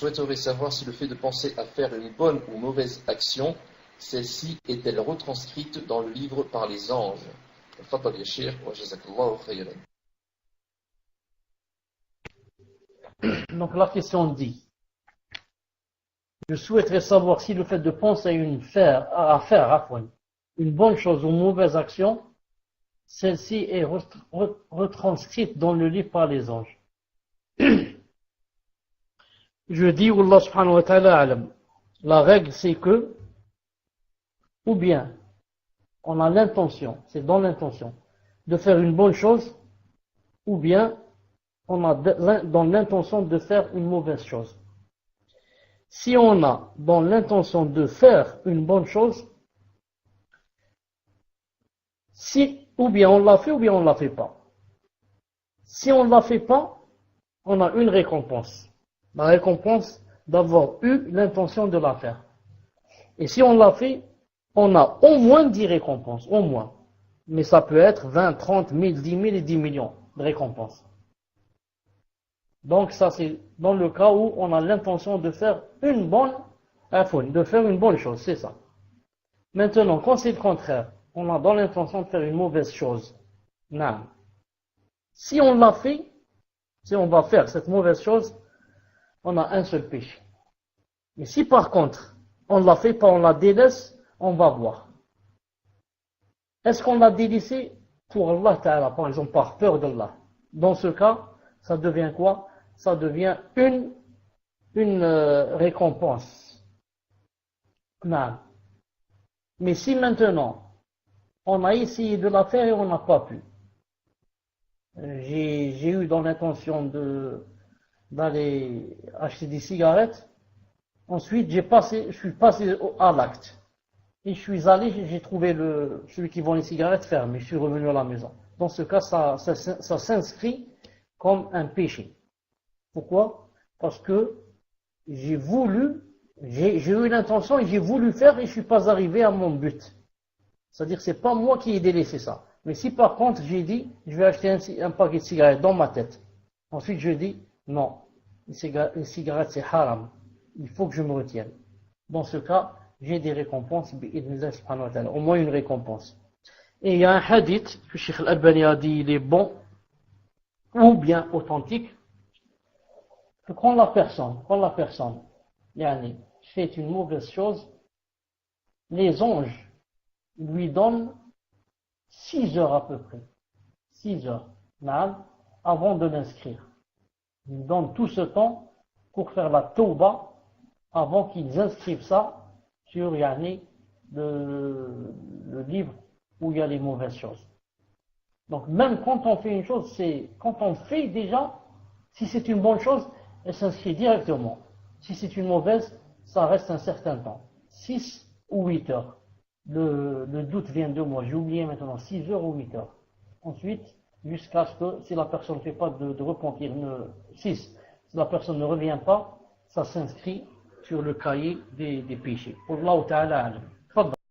souhaiterait savoir si le fait de penser à faire une bonne ou mauvaise action, celle-ci est-elle retranscrite dans le livre par les anges? تفضل يا شيخ وجزاك الله خيرا. Donc la question dit, je souhaiterais savoir si le fait de penser à faire une bonne chose ou une mauvaise action, celle-ci est retranscrite dans le livre par les anges. Je dis, Allah subhanahu wa ta'ala alam, la règle c'est que, ou bien, on a l'intention, c'est dans l'intention, de faire une bonne chose, ou bien, on a dans l'intention de faire une mauvaise chose. Si on a dans l'intention de faire une bonne chose, ou bien on l'a fait ou bien on ne l'a fait pas. Si on ne l'a fait pas, on a une récompense. La récompense d'avoir eu l'intention de la faire. Et si on l'a fait, on a au moins 10 récompenses, au moins. Mais ça peut être 20, 30, 1000, 10 000 et 10 millions de récompenses. Donc ça c'est dans le cas où on a l'intention de faire une bonne chose, c'est ça. Maintenant, quand c'est le contraire, on a dans l'intention de faire une mauvaise chose. Non. Si on l'a fait, si on va faire cette mauvaise chose, on a un seul péché. Mais si par contre, on ne la fait pas, on la délaisse, on va voir. Est-ce qu'on l'a délaissé pour Allah Ta'ala, par exemple, par peur d'Allah? Dans ce cas, ça devient quoi? Ça devient une récompense. Non. Mais si maintenant, on a essayé de la faire et on n'a pas pu. J'ai eu dans l'intention d'aller acheter des cigarettes. Ensuite, je suis passé à l'acte. Et je suis allé, j'ai trouvé celui qui vend les cigarettes fermé. Je suis revenu à la maison. Dans ce cas, ça s'inscrit comme un péché. Pourquoi? Parce que j'ai eu l'intention et j'ai voulu faire et je suis pas arrivé à mon but. C'est-à-dire que c'est pas moi qui ai délaissé ça. Mais si par contre j'ai dit, je vais acheter un paquet de cigarettes dans ma tête. Ensuite je dis, non, les cigarettes c'est haram. Il faut que je me retienne. Dans ce cas, j'ai des récompenses, au moins une récompense. Et il y a un hadith que Cheikh Al-Albani a dit, il est bon, ou bien authentique, que quand la personne, fait une mauvaise chose, les anges lui donnent 6 heures à peu près. 6 heures, avant de l'inscrire. Ils lui donnent tout ce temps pour faire la tauba avant qu'ils inscrivent ça sur le livre où il y a les mauvaises choses. Donc même quand on fait une chose, quand on fait déjà, si c'est une bonne chose, elle s'inscrit directement. Si c'est une mauvaise, ça reste un certain temps. 6 ou 8 heures. Le doute vient de moi, j'ai oublié maintenant, 6 heures ou 8 heures. Ensuite, jusqu'à ce que, si la personne ne fait pas de repentir, 6, si la personne ne revient pas, ça s'inscrit sur le cahier des péchés. Wallahu ta'ala alam.